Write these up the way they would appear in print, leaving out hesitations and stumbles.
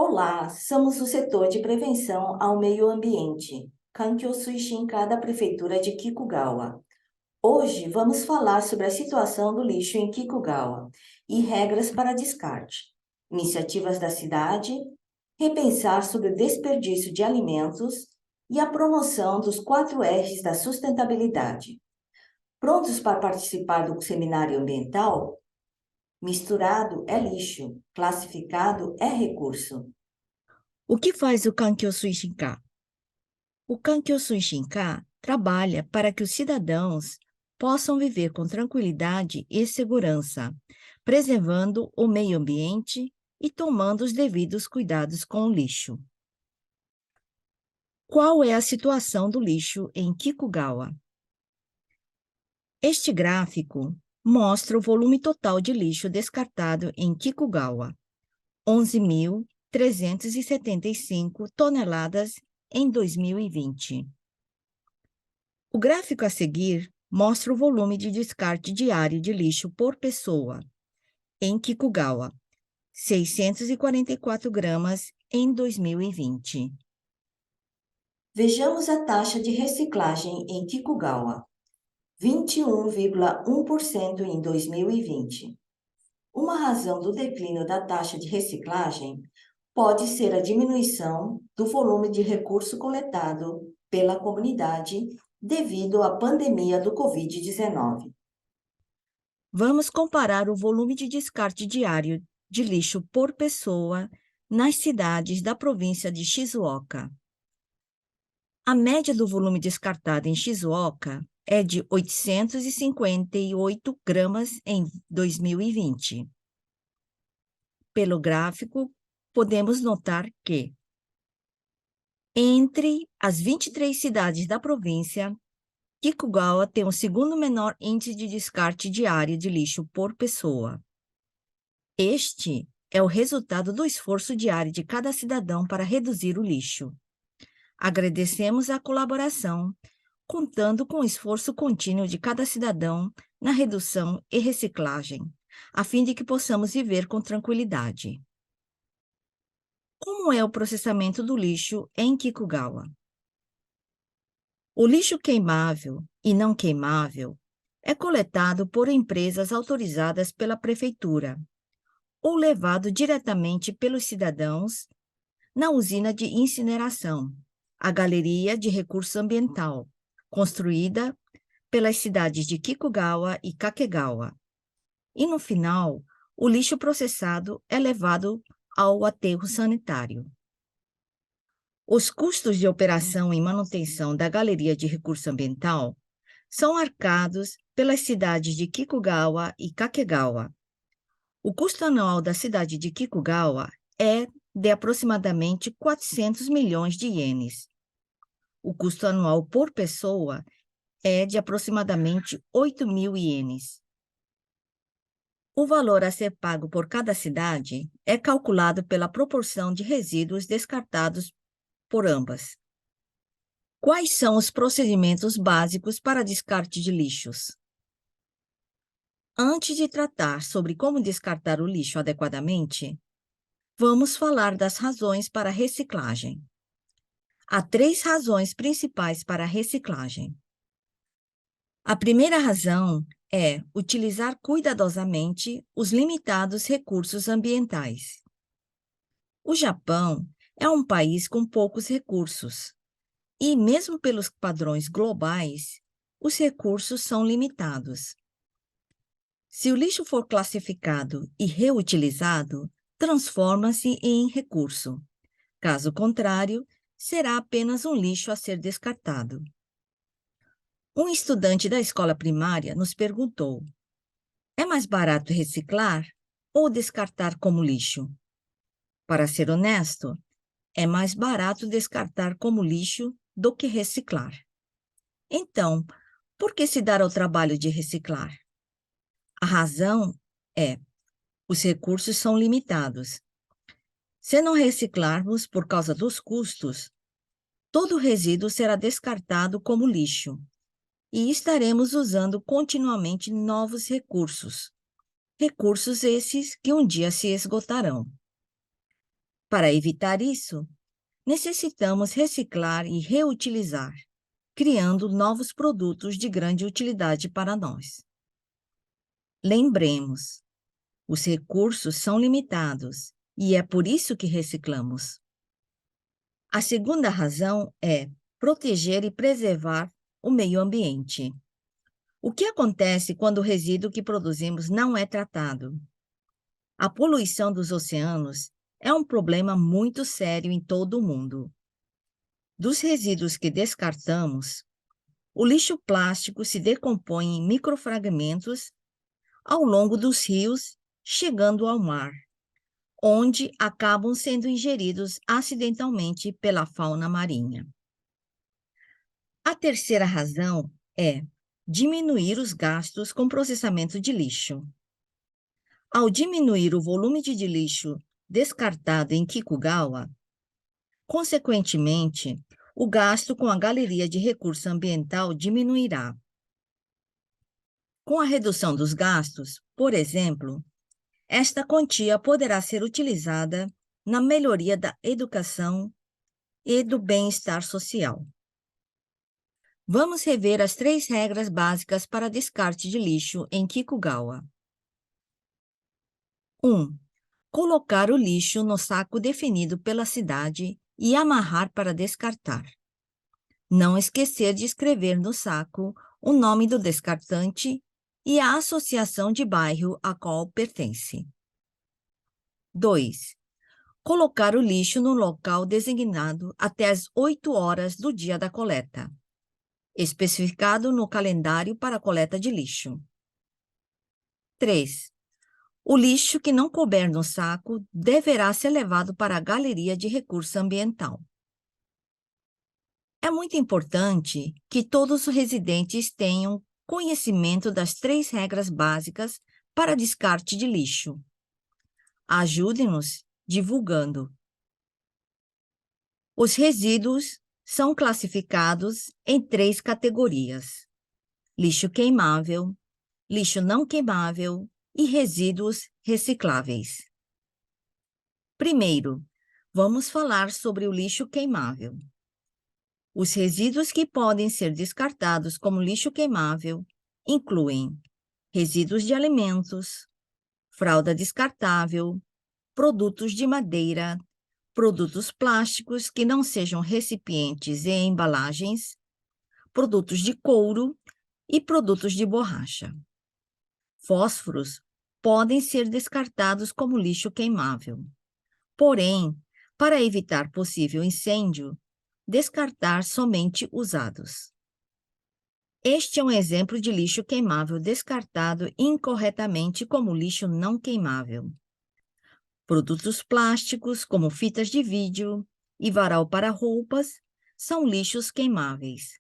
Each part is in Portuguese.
Olá, somos o setor de prevenção ao meio ambiente, Kankyo Suishinka da Prefeitura de Kikugawa. Hoje vamos falar sobre a situação do lixo em Kikugawa e regras para descarte, iniciativas da cidade, repensar sobre o desperdício de alimentos e a promoção dos 4 R's da sustentabilidade. Prontos para participar do seminário ambiental? Misturado é lixo, classificado é recurso. O que faz o Kankyo Suishinka? O Kankyo Suishinka trabalha para que os cidadãos possam viver com tranquilidade e segurança, preservando o meio ambiente e tomando os devidos cuidados com o lixo. Qual é a situação do lixo em Kikugawa? Este gráfico mostra o volume total de lixo descartado em Kikugawa, 11.375 toneladas em 2020. O gráfico a seguir mostra o volume de descarte diário de lixo por pessoa em Kikugawa, 644 gramas em 2020. Vejamos a taxa de reciclagem em Kikugawa, 21,1% em 2020. Uma razão do declínio da taxa de reciclagem pode ser a diminuição do volume de recurso coletado pela comunidade devido à pandemia do Covid-19. Vamos comparar o volume de descarte diário de lixo por pessoa nas cidades da província de Shizuoka. A média do volume descartado em Shizuoka é de 858 gramas em 2020. Pelo gráfico, podemos notar que, entre as 23 cidades da província, Kikugawa tem o segundo menor índice de descarte diário de lixo por pessoa. Este é o resultado do esforço diário de cada cidadão para reduzir o lixo. Agradecemos a colaboração, contando com o esforço contínuo de cada cidadão na redução e reciclagem, a fim de que possamos viver com tranquilidade. Como é o processamento do lixo em Kikugawa? O lixo queimável e não queimável é coletado por empresas autorizadas pela prefeitura ou levado diretamente pelos cidadãos na usina de incineração, a Galeria de Recurso Ambiental, construída pelas cidades de Kikugawa e Kakegawa. E, no final, o lixo processado é levado ao aterro sanitário. Os custos de operação e manutenção da Galeria de Recurso Ambiental são arcados pelas cidades de Kikugawa e Kakegawa. O custo anual da cidade de Kikugawa é de aproximadamente 400 milhões de ienes. O custo anual por pessoa é de aproximadamente 8.000 ienes. O valor a ser pago por cada cidade é calculado pela proporção de resíduos descartados por ambas. Quais são os procedimentos básicos para descarte de lixos? Antes de tratar sobre como descartar o lixo adequadamente, vamos falar das razões para a reciclagem. Há 3 razões principais para a reciclagem. A primeira razão é utilizar cuidadosamente os limitados recursos ambientais. O Japão é um país com poucos recursos, e mesmo pelos padrões globais, os recursos são limitados. Se o lixo for classificado e reutilizado, transforma-se em recurso. Caso contrário, será apenas um lixo a ser descartado. Um estudante da escola primária nos perguntou: é mais barato reciclar ou descartar como lixo? Para ser honesto, é mais barato descartar como lixo do que reciclar. Então, por que se dar ao trabalho de reciclar? A razão é: os recursos são limitados. Se não reciclarmos por causa dos custos, todo o resíduo será descartado como lixo e estaremos usando continuamente novos recursos. Recursos esses que um dia se esgotarão. Para evitar isso, necessitamos reciclar e reutilizar, criando novos produtos de grande utilidade para nós. Lembremos, os recursos são limitados e é por isso que reciclamos. A segunda razão é proteger e preservar o meio ambiente. O que acontece quando o resíduo que produzimos não é tratado? A poluição dos oceanos é um problema muito sério em todo o mundo. Dos resíduos que descartamos, o lixo plástico se decompõe em microfragmentos ao longo dos rios, chegando ao mar, onde acabam sendo ingeridos acidentalmente pela fauna marinha. A terceira razão é diminuir os gastos com processamento de lixo. Ao diminuir o volume de lixo descartado em Kikugawa, consequentemente, o gasto com a Galeria de Recurso Ambiental diminuirá. Com a redução dos gastos, por exemplo, esta quantia poderá ser utilizada na melhoria da educação e do bem-estar social. Vamos rever as 3 regras básicas para descarte de lixo em Kikugawa. 1. Colocar o lixo no saco definido pela cidade e amarrar para descartar. Não esquecer de escrever no saco o nome do descartante e a associação de bairro a qual pertence. 2. Colocar o lixo no local designado até as 8 horas do dia da coleta, especificado no calendário para a coleta de lixo. 3. O lixo que não couber no saco deverá ser levado para a Galeria de Recurso Ambiental. É muito importante que todos os residentes tenham conhecimento das 3 regras básicas para descarte de lixo. Ajude-nos divulgando. Os resíduos são classificados em 3 categorias: lixo queimável, lixo não queimável e resíduos recicláveis. Primeiro, vamos falar sobre o lixo queimável. Os resíduos que podem ser descartados como lixo queimável incluem resíduos de alimentos, fralda descartável, produtos de madeira, produtos plásticos que não sejam recipientes e embalagens, produtos de couro e produtos de borracha. Fósforos podem ser descartados como lixo queimável. Porém, para evitar possível incêndio, descartar somente usados. Este é um exemplo de lixo queimável descartado incorretamente como lixo não queimável. Produtos plásticos, como fitas de vídeo e varal para roupas, são lixos queimáveis.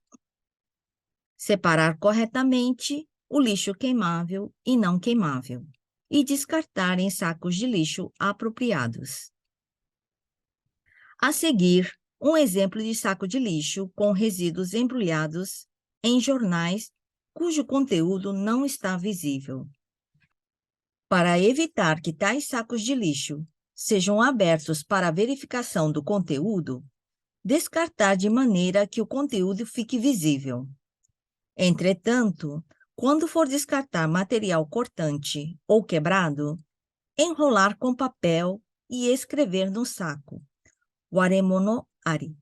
Separar corretamente o lixo queimável e não queimável e descartar em sacos de lixo apropriados. A seguir, um exemplo de saco de lixo com resíduos embrulhados em jornais cujo conteúdo não está visível. Para evitar que tais sacos de lixo sejam abertos para a verificação do conteúdo, descartar de maneira que o conteúdo fique visível. Entretanto, quando for descartar material cortante ou quebrado, enrolar com papel e escrever no saco Waremono Ari.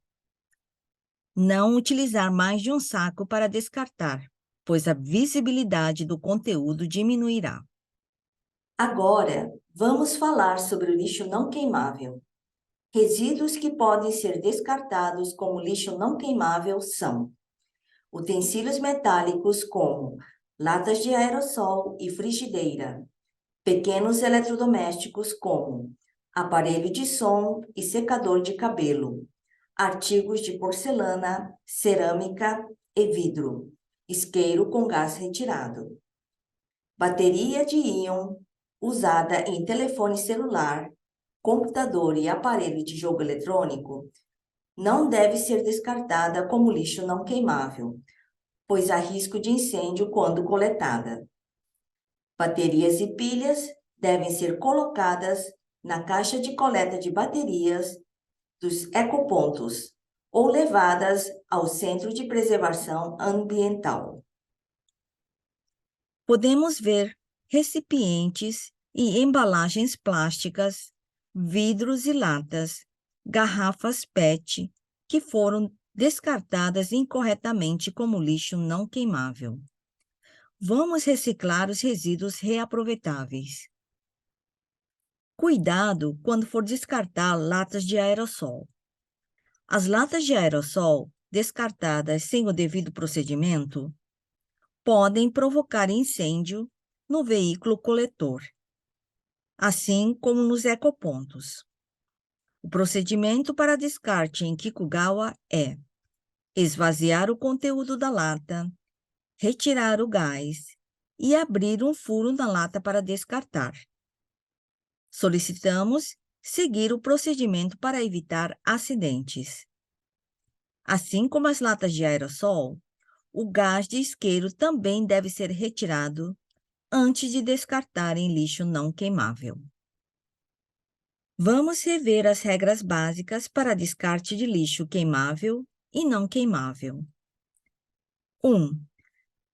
Não utilizar mais de um saco para descartar, pois a visibilidade do conteúdo diminuirá. Agora, vamos falar sobre o lixo não queimável. Resíduos que podem ser descartados como lixo não queimável são utensílios metálicos como latas de aerossol e frigideira, pequenos eletrodomésticos como aparelho de som e secador de cabelo, artigos de porcelana, cerâmica e vidro, isqueiro com gás retirado, bateria de íon usada em telefone celular, computador e aparelho de jogo eletrônico não deve ser descartada como lixo não queimável, pois há risco de incêndio quando coletada. Baterias e pilhas devem ser colocadas na caixa de coleta de baterias dos ecopontos ou levadas ao Centro de Preservação Ambiental. Podemos ver recipientes e embalagens plásticas, vidros e latas, garrafas PET, que foram descartadas incorretamente como lixo não queimável. Vamos reciclar os resíduos reaproveitáveis. Cuidado quando for descartar latas de aerossol. As latas de aerossol descartadas sem o devido procedimento podem provocar incêndio no veículo coletor, assim como nos ecopontos. O procedimento para descarte em Kikugawa é esvaziar o conteúdo da lata, retirar o gás e abrir um furo na lata para descartar. Solicitamos seguir o procedimento para evitar acidentes. Assim como as latas de aerossol, o gás de isqueiro também deve ser retirado antes de descartar em lixo não queimável. Vamos rever as regras básicas para descarte de lixo queimável e não queimável. 1.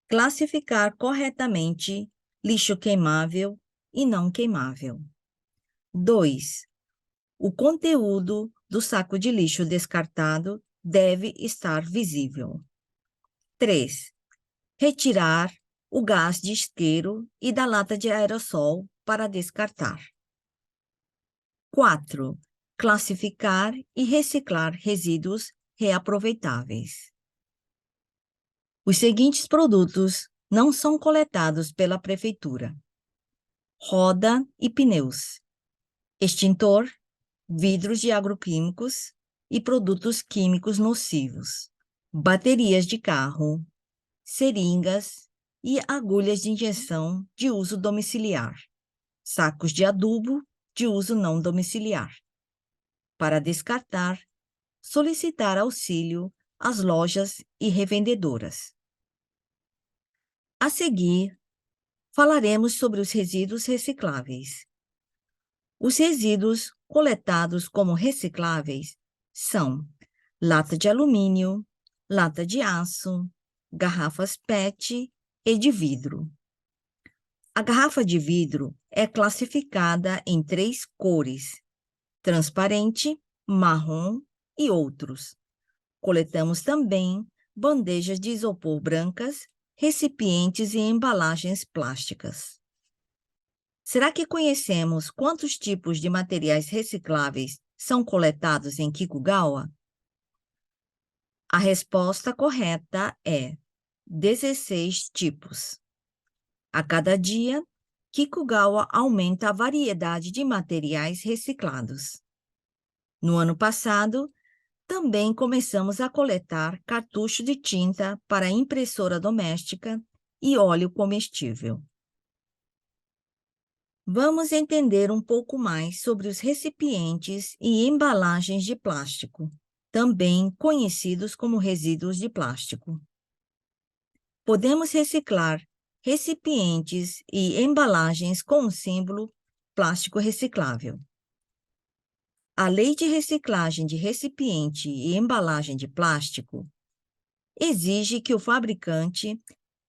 Classificar corretamente lixo queimável e não queimável. 2. O conteúdo do saco de lixo descartado deve estar visível. 3. Retirar o gás de isqueiro e da lata de aerossol para descartar. 4. Classificar e reciclar resíduos reaproveitáveis. Os seguintes produtos não são coletados pela Prefeitura: roda e pneus, extintor, vidros de agroquímicos e produtos químicos nocivos, baterias de carro, seringas e agulhas de injeção de uso domiciliar, sacos de adubo de uso não domiciliar. Para descartar, solicitar auxílio às lojas e revendedoras. A seguir, falaremos sobre os resíduos recicláveis. Os resíduos coletados como recicláveis são lata de alumínio, lata de aço, garrafas PET e de vidro. A garrafa de vidro é classificada em 3 cores: transparente, marrom e outros. Coletamos também bandejas de isopor brancas, recipientes e embalagens plásticas. Será que conhecemos quantos tipos de materiais recicláveis são coletados em Kikugawa? A resposta correta é 16 tipos. A cada dia, Kikugawa aumenta a variedade de materiais reciclados. No ano passado, também começamos a coletar cartucho de tinta para impressora doméstica e óleo comestível. Vamos entender um pouco mais sobre os recipientes e embalagens de plástico, também conhecidos como resíduos de plástico. Podemos reciclar recipientes e embalagens com o símbolo plástico reciclável. A Lei de Reciclagem de Recipiente e Embalagem de Plástico exige que o fabricante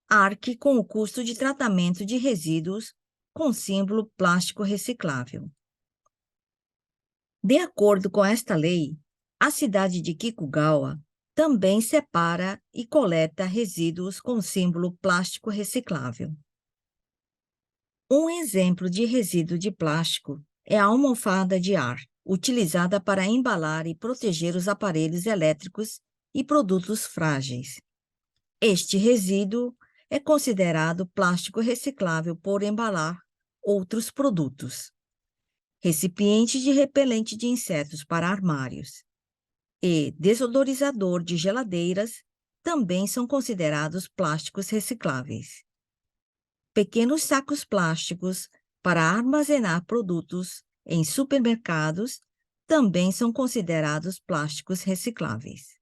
arque com o custo de tratamento de resíduos com símbolo plástico reciclável. De acordo com esta lei, a cidade de Kikugawa também separa e coleta resíduos com símbolo plástico reciclável. Um exemplo de resíduo de plástico é a almofada de ar, utilizada para embalar e proteger os aparelhos elétricos e produtos frágeis. Este resíduo é considerado plástico reciclável por embalar outros produtos. Recipiente de repelente de insetos para armários e desodorizador de geladeiras também são considerados plásticos recicláveis. Pequenos sacos plásticos para armazenar produtos em supermercados também são considerados plásticos recicláveis.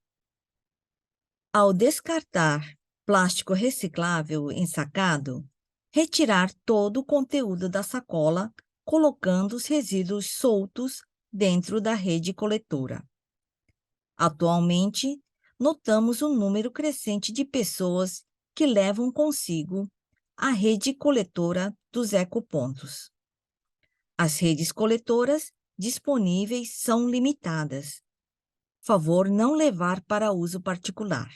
Ao descartar plástico reciclável ensacado, retirar todo o conteúdo da sacola colocando os resíduos soltos dentro da rede coletora. Atualmente, notamos um número crescente de pessoas que levam consigo a rede coletora dos ecopontos. As redes coletoras disponíveis são limitadas. Favor não levar para uso particular.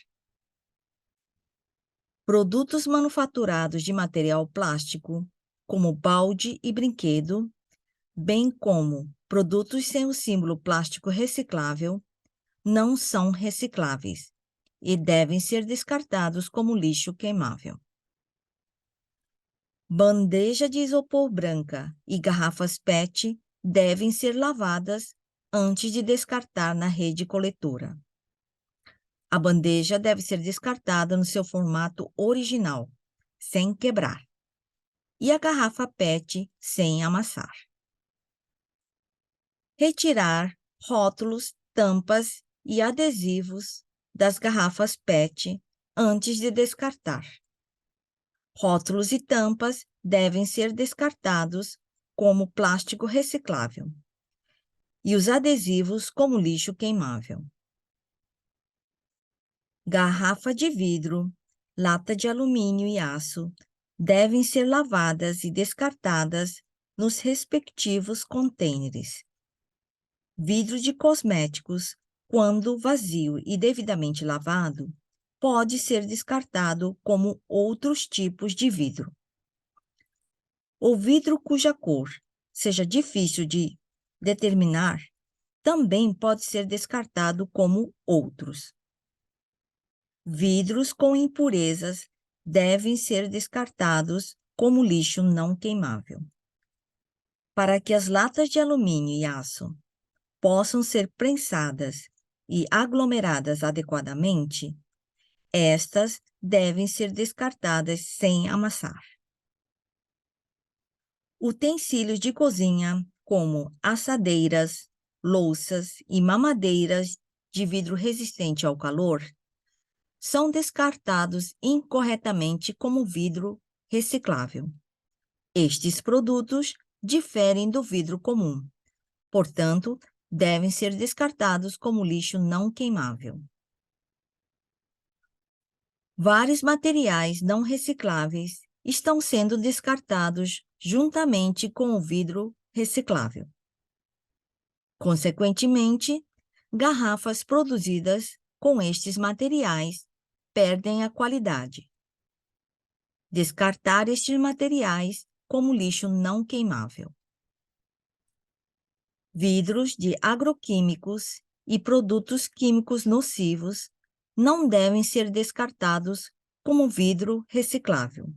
Produtos manufaturados de material plástico, como balde e brinquedo, bem como produtos sem o símbolo plástico reciclável, não são recicláveis e devem ser descartados como lixo queimável. Bandeja de isopor branca e garrafas PET devem ser lavadas antes de descartar na rede coletora. A bandeja deve ser descartada no seu formato original, sem quebrar, e a garrafa PET sem amassar. Retirar rótulos, tampas e adesivos das garrafas PET antes de descartar. Rótulos e tampas devem ser descartados como plástico reciclável e os adesivos como lixo queimável. Garrafa de vidro, lata de alumínio e aço devem ser lavadas e descartadas nos respectivos contêineres. Vidro de cosméticos, quando vazio e devidamente lavado, pode ser descartado como outros tipos de vidro. O vidro cuja cor seja difícil de determinar também pode ser descartado como outros. Vidros com impurezas devem ser descartados como lixo não queimável. Para que as latas de alumínio e aço possam ser prensadas e aglomeradas adequadamente, estas devem ser descartadas sem amassar. Utensílios de cozinha, como assadeiras, louças e mamadeiras de vidro resistente ao calor, são descartados incorretamente como vidro reciclável. Estes produtos diferem do vidro comum, portanto, devem ser descartados como lixo não queimável. Vários materiais não recicláveis estão sendo descartados juntamente com o vidro reciclável. Consequentemente, garrafas produzidas com estes materiais perdem a qualidade. Descartar estes materiais como lixo não queimável. Vidros de agroquímicos e produtos químicos nocivos não devem ser descartados como vidro reciclável.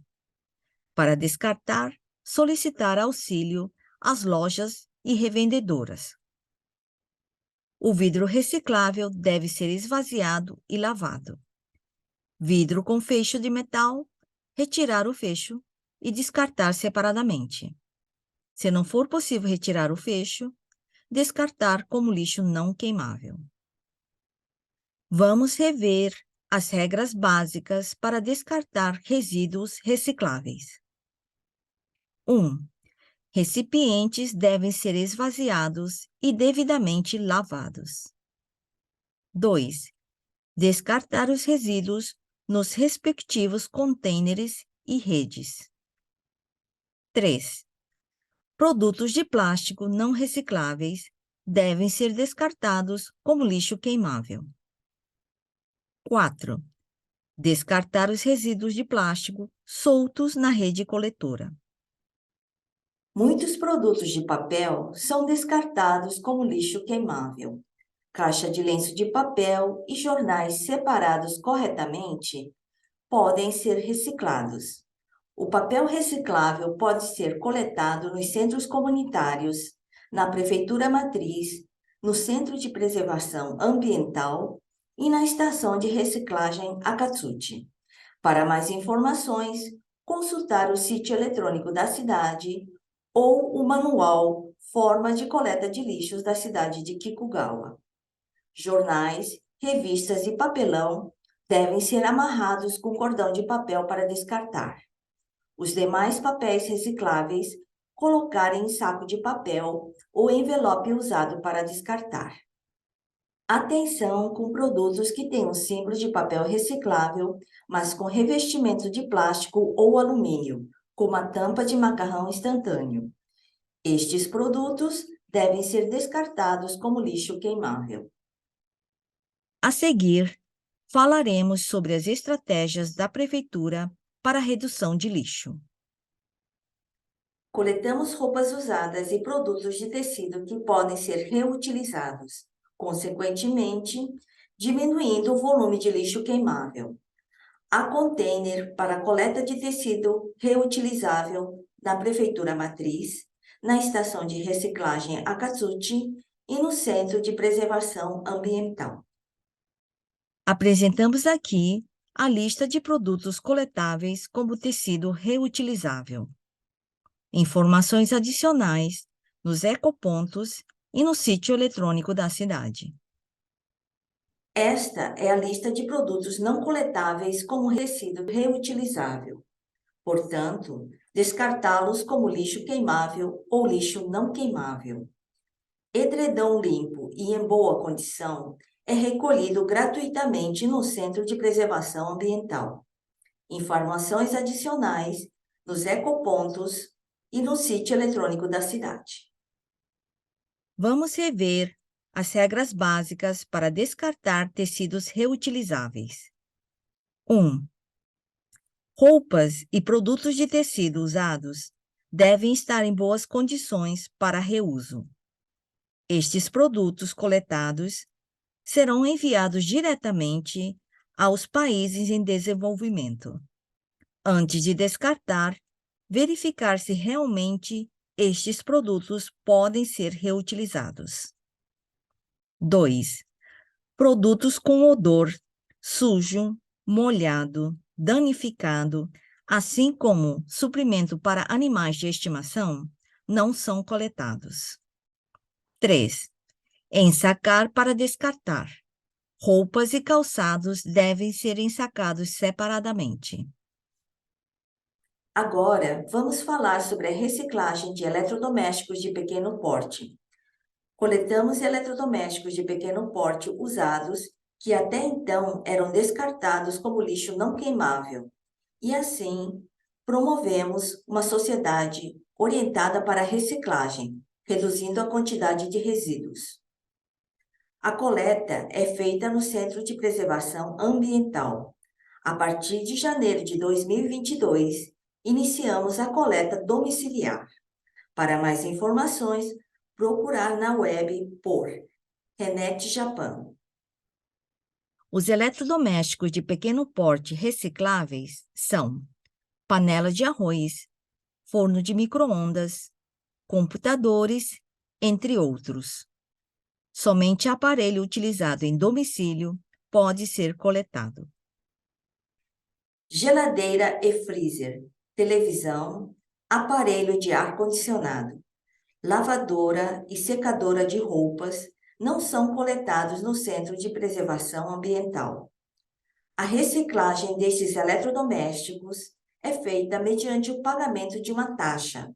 Para descartar, solicitar auxílio às lojas e revendedoras. O vidro reciclável deve ser esvaziado e lavado. Vidro com fecho de metal, retirar o fecho e descartar separadamente. Se não for possível retirar o fecho, descartar como lixo não queimável. Vamos rever as regras básicas para descartar resíduos recicláveis. 1. Recipientes devem ser esvaziados e devidamente lavados. 2. Descartar os resíduos nos respectivos contêineres e redes. 3. Produtos de plástico não recicláveis devem ser descartados como lixo queimável. 4. Descartar os resíduos de plástico soltos na rede coletora. Muitos produtos de papel são descartados como lixo queimável. Caixa de lenço de papel e jornais separados corretamente podem ser reciclados. O papel reciclável pode ser coletado nos centros comunitários, na prefeitura matriz, no Centro de Preservação Ambiental e na Estação de Reciclagem Akatsuchi. Para mais informações, consultar o sítio eletrônico da cidade ou o manual Forma de Coleta de Lixos da cidade de Kikugawa. Jornais, revistas e papelão devem ser amarrados com cordão de papel para descartar. Os demais papéis recicláveis, colocar em saco de papel ou envelope usado para descartar. Atenção com produtos que têm um símbolo de papel reciclável, mas com revestimento de plástico ou alumínio, como a tampa de macarrão instantâneo. Estes produtos devem ser descartados como lixo queimável. A seguir, falaremos sobre as estratégias da Prefeitura para a redução de lixo. Coletamos roupas usadas e produtos de tecido que podem ser reutilizados, consequentemente, diminuindo o volume de lixo queimável. Há container para coleta de tecido reutilizável na Prefeitura Matriz, na Estação de Reciclagem Akatsuchi e no Centro de Preservação Ambiental. Apresentamos aqui a lista de produtos coletáveis como tecido reutilizável. Informações adicionais nos ecopontos e no sítio eletrônico da cidade. Esta é a lista de produtos não coletáveis como tecido reutilizável. Portanto, descartá-los como lixo queimável ou lixo não queimável. Edredom limpo e em boa condição é recolhido gratuitamente no Centro de Preservação Ambiental. Informações adicionais nos ecopontos e no sítio eletrônico da cidade. Vamos rever as regras básicas para descartar tecidos reutilizáveis. 1. Roupas e produtos de tecido usados devem estar em boas condições para reuso. Estes produtos coletados serão enviados diretamente aos países em desenvolvimento. Antes de descartar, verificar se realmente estes produtos podem ser reutilizados. 2. Produtos com odor sujo, molhado, danificado, assim como suprimento para animais de estimação, não são coletados. 3. Ensacar para descartar. Roupas e calçados devem ser ensacados separadamente. Agora, vamos falar sobre a reciclagem de eletrodomésticos de pequeno porte. Coletamos eletrodomésticos de pequeno porte usados que até então eram descartados como lixo não queimável. E assim, promovemos uma sociedade orientada para a reciclagem, reduzindo a quantidade de resíduos. A coleta é feita no Centro de Preservação Ambiental. A partir de janeiro de 2022, iniciamos a coleta domiciliar. Para mais informações, procurar na web por Renet Japan. Os eletrodomésticos de pequeno porte recicláveis são panela de arroz, forno de micro-ondas, computadores, entre outros. Somente aparelho utilizado em domicílio pode ser coletado. Geladeira e freezer, televisão, aparelho de ar-condicionado, lavadora e secadora de roupas não são coletados no Centro de Preservação Ambiental. A reciclagem destes eletrodomésticos é feita mediante o pagamento de uma taxa,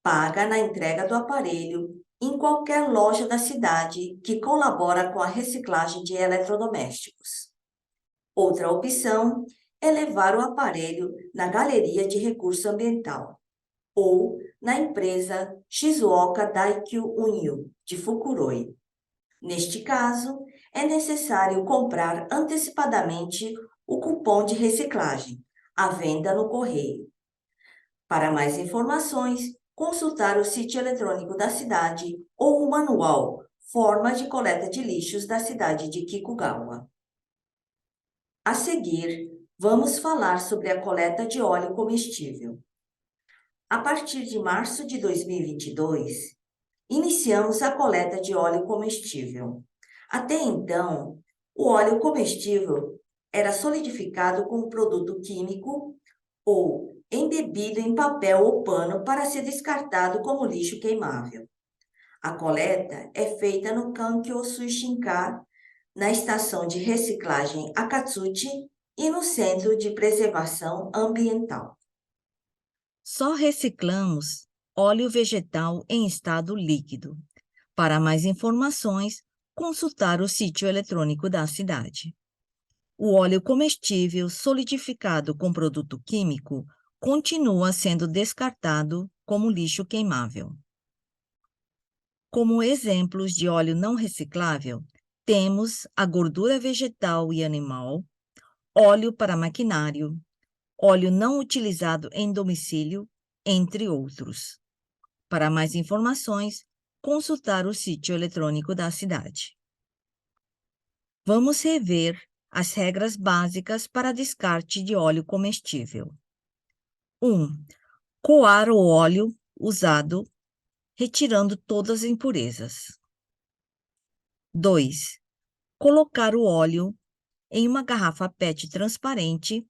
paga na entrega do aparelho em qualquer loja da cidade que colabora com a reciclagem de eletrodomésticos. Outra opção é levar o aparelho na Galeria de Recurso Ambiental ou na empresa Shizuoka Daikyu Unyu, de Fukuroi. Neste caso, é necessário comprar antecipadamente o cupom de reciclagem, à venda no correio. Para mais informações, consultar o sítio eletrônico da cidade ou o manual Forma de Coleta de Lixos da cidade de Kikugawa. A seguir, vamos falar sobre a coleta de óleo comestível. A partir de março de 2022, iniciamos a coleta de óleo comestível. Até então, o óleo comestível era solidificado com um produto químico ou embebido em papel ou pano para ser descartado como lixo queimável. A coleta é feita no Kankyo Suishinka, na Estação de Reciclagem Akatsuchi e no Centro de Preservação Ambiental. Só reciclamos óleo vegetal em estado líquido. Para mais informações, consultar o sítio eletrônico da cidade. O óleo comestível solidificado com produto químico continua sendo descartado como lixo queimável. Como exemplos de óleo não reciclável, temos a gordura vegetal e animal, óleo para maquinário, óleo não utilizado em domicílio, entre outros. Para mais informações, consultar o sítio eletrônico da cidade. Vamos rever as regras básicas para descarte de óleo comestível. 1. Coar o óleo usado, retirando todas as impurezas. 2. Colocar o óleo em uma garrafa PET transparente,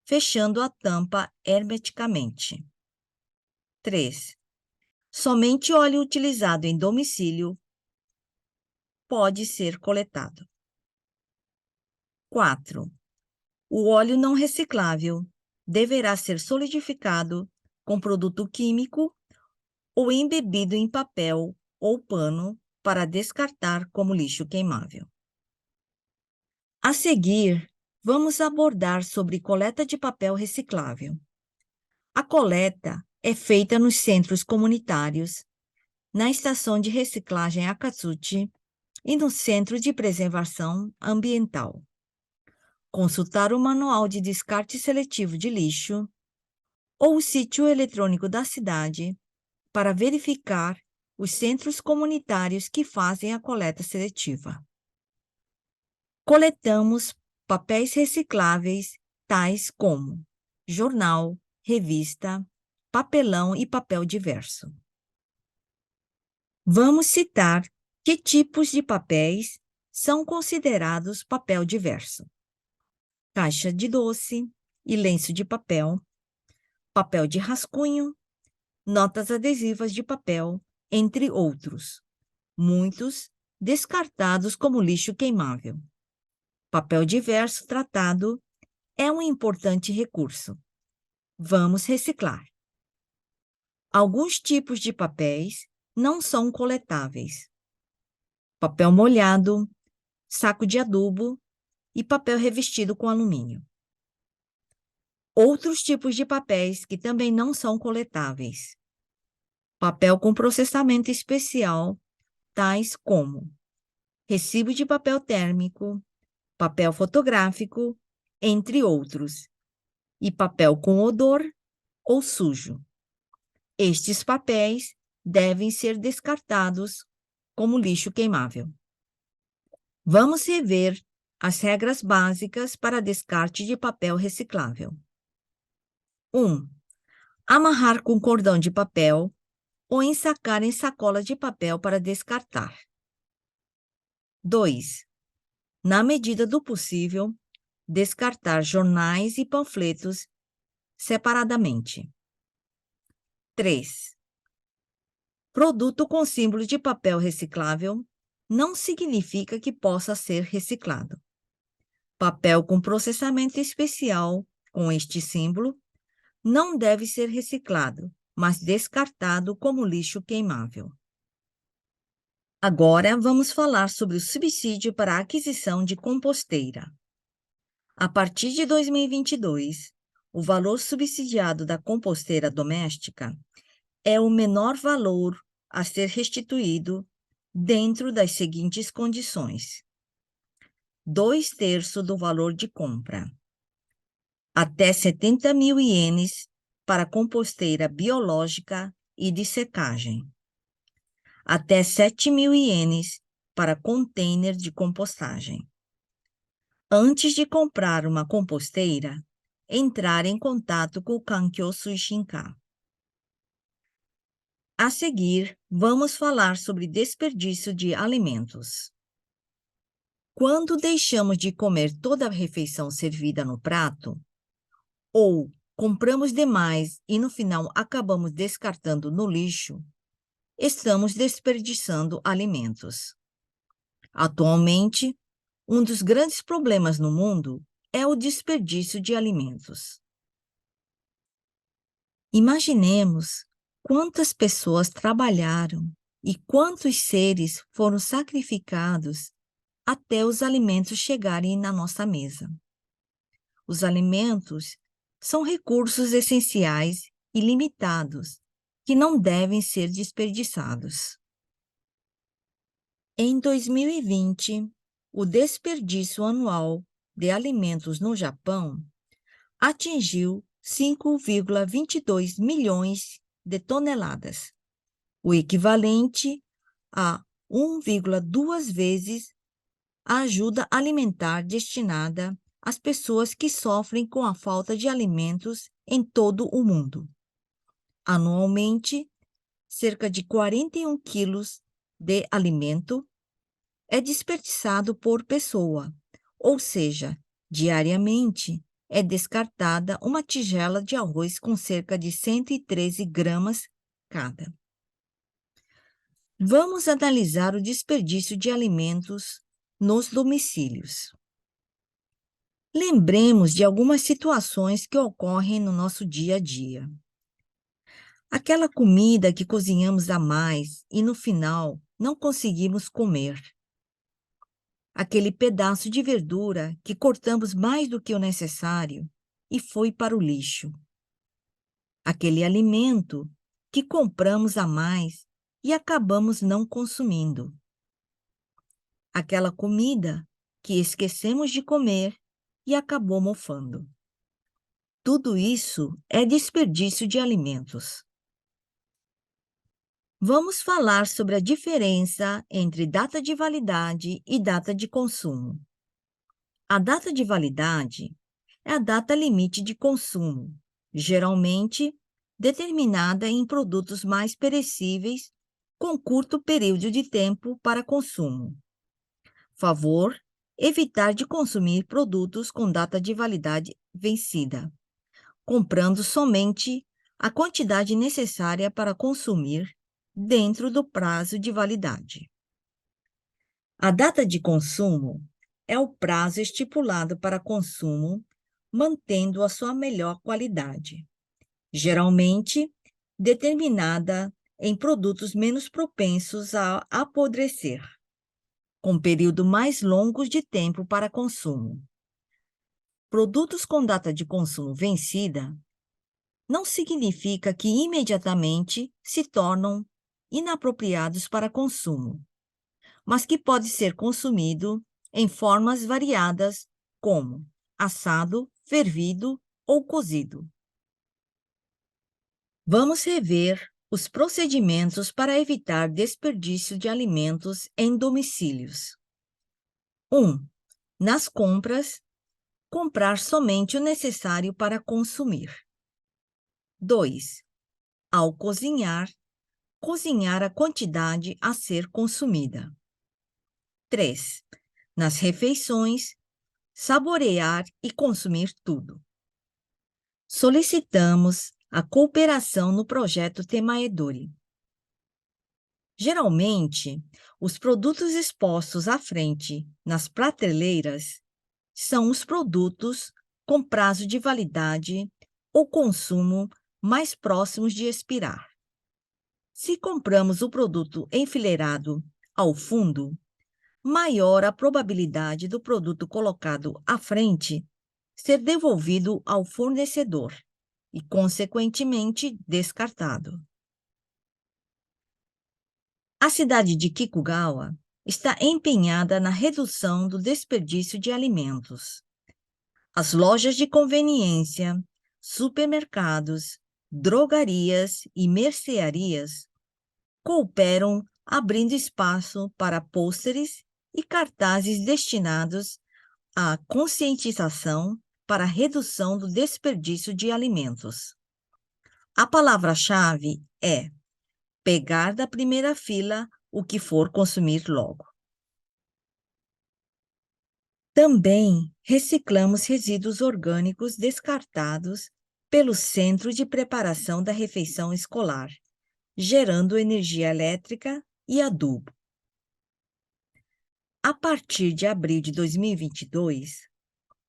fechando a tampa hermeticamente. 3. Somente óleo utilizado em domicílio pode ser coletado. 4. O óleo não reciclável deverá ser solidificado com produto químico ou embebido em papel ou pano para descartar como lixo queimável. A seguir, vamos abordar sobre coleta de papel reciclável. A coleta é feita nos centros comunitários, na estação de reciclagem Akatsuchi e no Centro de Preservação Ambiental. Consultar o Manual de Descarte Seletivo de Lixo ou o sítio eletrônico da cidade para verificar os centros comunitários que fazem a coleta seletiva. Coletamos papéis recicláveis, tais como jornal, revista, papelão e papel diverso. Vamos citar que tipos de papéis são considerados papel diverso: caixa de doce e lenço de papel, papel de rascunho, notas adesivas de papel, entre outros, muitos descartados como lixo queimável. Papel diverso tratado é um importante recurso. Vamos reciclar. Alguns tipos de papéis não são coletáveis: papel molhado, saco de adubo e papel revestido com alumínio. Outros tipos de papéis que também não são coletáveis: papel com processamento especial, tais como recibo de papel térmico, papel fotográfico, entre outros, e papel com odor ou sujo. Estes papéis devem ser descartados como lixo queimável. Vamos rever as regras básicas para descarte de papel reciclável. 1. Amarrar com cordão de papel ou ensacar em sacola de papel para descartar. 2. Na medida do possível, descartar jornais e panfletos separadamente. 3. Produto com símbolo de papel reciclável não significa que possa ser reciclado. Papel com processamento especial com este símbolo não deve ser reciclado, mas descartado como lixo queimável. Agora, vamos falar sobre o subsídio para a aquisição de composteira. A partir de 2022, o valor subsidiado da composteira doméstica é o menor valor a ser restituído dentro das seguintes condições: 2/3 do valor de compra, até 70 mil ienes para composteira biológica e de secagem, até 7 mil ienes para container de compostagem. Antes de comprar uma composteira, entrar em contato com o Kankyo Suishinka. A seguir, vamos falar sobre desperdício de alimentos. Quando deixamos de comer toda a refeição servida no prato, ou compramos demais e no final acabamos descartando no lixo, estamos desperdiçando alimentos. Atualmente, um dos grandes problemas no mundo é o desperdício de alimentos. Imaginemos quantas pessoas trabalharam e quantos seres foram sacrificados até os alimentos chegarem na nossa mesa. Os alimentos são recursos essenciais e limitados que não devem ser desperdiçados. Em 2020, o desperdício anual de alimentos no Japão atingiu 5,22 milhões de toneladas, o equivalente a 1,2 vezes a ajuda alimentar destinada às pessoas que sofrem com a falta de alimentos em todo o mundo. Anualmente, cerca de 41 quilos de alimento é desperdiçado por pessoa, ou seja, diariamente é descartada uma tigela de arroz com cerca de 113 gramas cada. Vamos analisar o desperdício de alimentos nos domicílios. Lembremos de algumas situações que ocorrem no nosso dia a dia. Aquela comida que cozinhamos a mais e no final não conseguimos comer. Aquele pedaço de verdura que cortamos mais do que o necessário e foi para o lixo. Aquele alimento que compramos a mais e acabamos não consumindo. Aquela comida que esquecemos de comer e acabou mofando. Tudo isso é desperdício de alimentos. Vamos falar sobre a diferença entre data de validade e data de consumo. A data de validade é a data limite de consumo, geralmente determinada em produtos mais perecíveis com curto período de tempo para consumo. Favor evitar de consumir produtos com data de validade vencida, comprando somente a quantidade necessária para consumir dentro do prazo de validade. A data de consumo é o prazo estipulado para consumo, mantendo a sua melhor qualidade, geralmente determinada em produtos menos propensos a apodrecer, com período mais longo de tempo para consumo. Produtos com data de consumo vencida não significa que imediatamente se tornam inapropriados para consumo, mas que pode ser consumido em formas variadas, como assado, fervido ou cozido. Vamos rever os procedimentos para evitar desperdício de alimentos em domicílios. 1. Nas compras, comprar somente o necessário para consumir. 2. Ao cozinhar, cozinhar a quantidade a ser consumida. 3. Nas refeições, saborear e consumir tudo. Solicitamos a cooperação no projeto Temaedori. Geralmente, os produtos expostos à frente nas prateleiras são os produtos com prazo de validade ou consumo mais próximos de expirar. Se compramos o produto enfileirado ao fundo, maior a probabilidade do produto colocado à frente ser devolvido ao fornecedor e, consequentemente, descartado. A cidade de Kikugawa está empenhada na redução do desperdício de alimentos. As lojas de conveniência, supermercados, drogarias e mercearias cooperam abrindo espaço para pôsteres e cartazes destinados à conscientização para a redução do desperdício de alimentos. A palavra-chave é pegar da primeira fila o que for consumir logo. Também reciclamos resíduos orgânicos descartados pelo Centro de Preparação da Refeição Escolar, gerando energia elétrica e adubo. A partir de abril de 2022,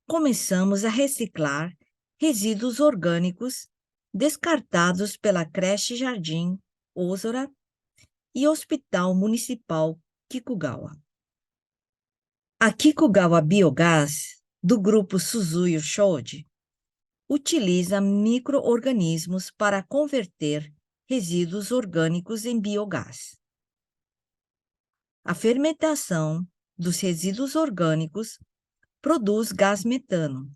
começamos a reciclar resíduos orgânicos descartados pela creche Jardim Ozora e Hospital Municipal Kikugawa. A Kikugawa Biogás, do grupo Suzuyo Shoji, utiliza micro-organismos para converter resíduos orgânicos em biogás. A fermentação dos resíduos orgânicos produz gás metano,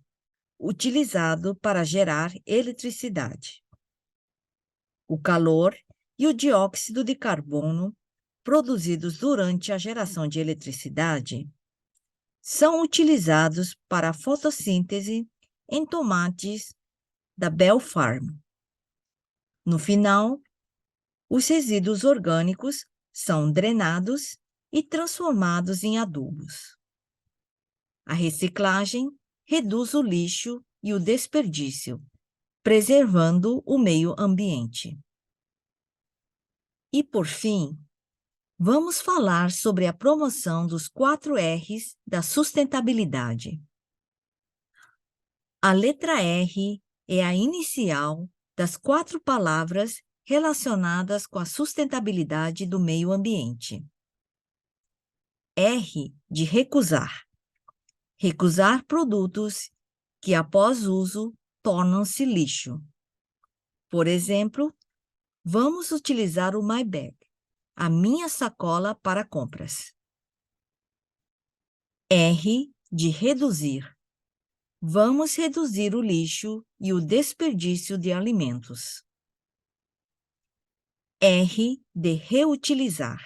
utilizado para gerar eletricidade. O calor e o dióxido de carbono produzidos durante a geração de eletricidade são utilizados para a fotossíntese em tomates da Bell Farm. No final, os resíduos orgânicos são drenados e transformados em adubos. A reciclagem reduz o lixo e o desperdício, preservando o meio ambiente. E, por fim, vamos falar sobre a promoção dos 4 R's da sustentabilidade. A letra R é a inicial das 4 palavras relacionadas com a sustentabilidade do meio ambiente. R de recusar. Recusar produtos que, após uso, tornam-se lixo. Por exemplo, vamos utilizar o My Bag, a minha sacola para compras. R de reduzir. Vamos reduzir o lixo e o desperdício de alimentos. R de reutilizar.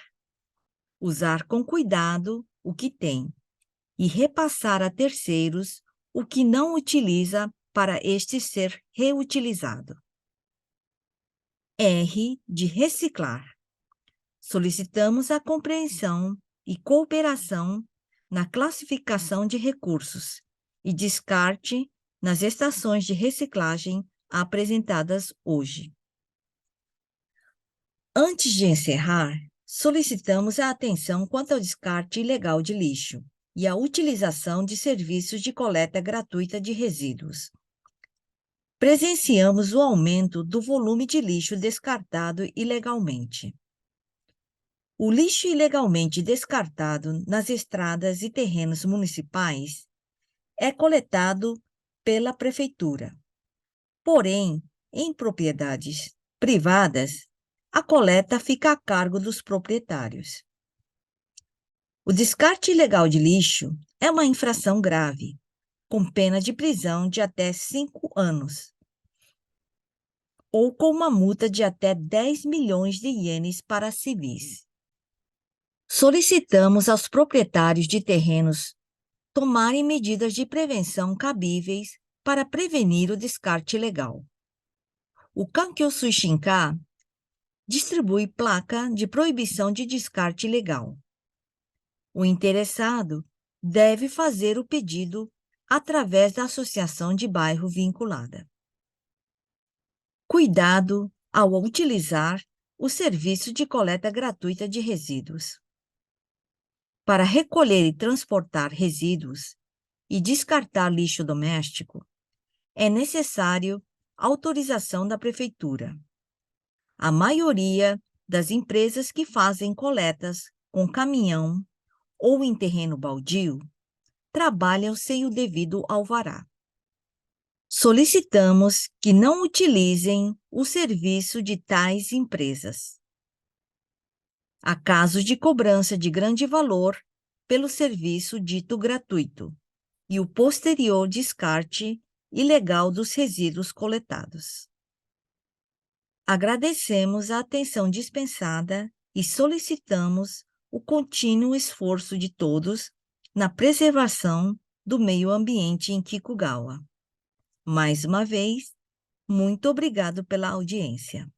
Usar com cuidado o que tem e repassar a terceiros o que não utiliza para este ser reutilizado. R de reciclar. Solicitamos a compreensão e cooperação na classificação de recursos e descarte nas estações de reciclagem apresentadas hoje. Antes de encerrar, solicitamos a atenção quanto ao descarte ilegal de lixo e a utilização de serviços de coleta gratuita de resíduos. Presenciamos o aumento do volume de lixo descartado ilegalmente. O lixo ilegalmente descartado nas estradas e terrenos municipais é coletado pela prefeitura. Porém, em propriedades privadas, a coleta fica a cargo dos proprietários. O descarte ilegal de lixo é uma infração grave, com pena de prisão de até 5 anos, ou com uma multa de até 10 milhões de ienes para civis. Solicitamos aos proprietários de terrenos tomarem medidas de prevenção cabíveis para prevenir o descarte ilegal. O Kankyo Suishinka distribui placa de proibição de descarte ilegal. O interessado deve fazer o pedido através da associação de bairro vinculada. Cuidado ao utilizar o serviço de coleta gratuita de resíduos. Para recolher e transportar resíduos e descartar lixo doméstico, é necessário autorização da prefeitura. A maioria das empresas que fazem coletas com caminhão ou em terreno baldio trabalham sem o devido alvará. Solicitamos que não utilizem o serviço de tais empresas. Há casos de cobrança de grande valor pelo serviço dito gratuito e o posterior descarte ilegal dos resíduos coletados. Agradecemos a atenção dispensada e solicitamos o contínuo esforço de todos na preservação do meio ambiente em Kikugawa. Mais uma vez, muito obrigado pela audiência.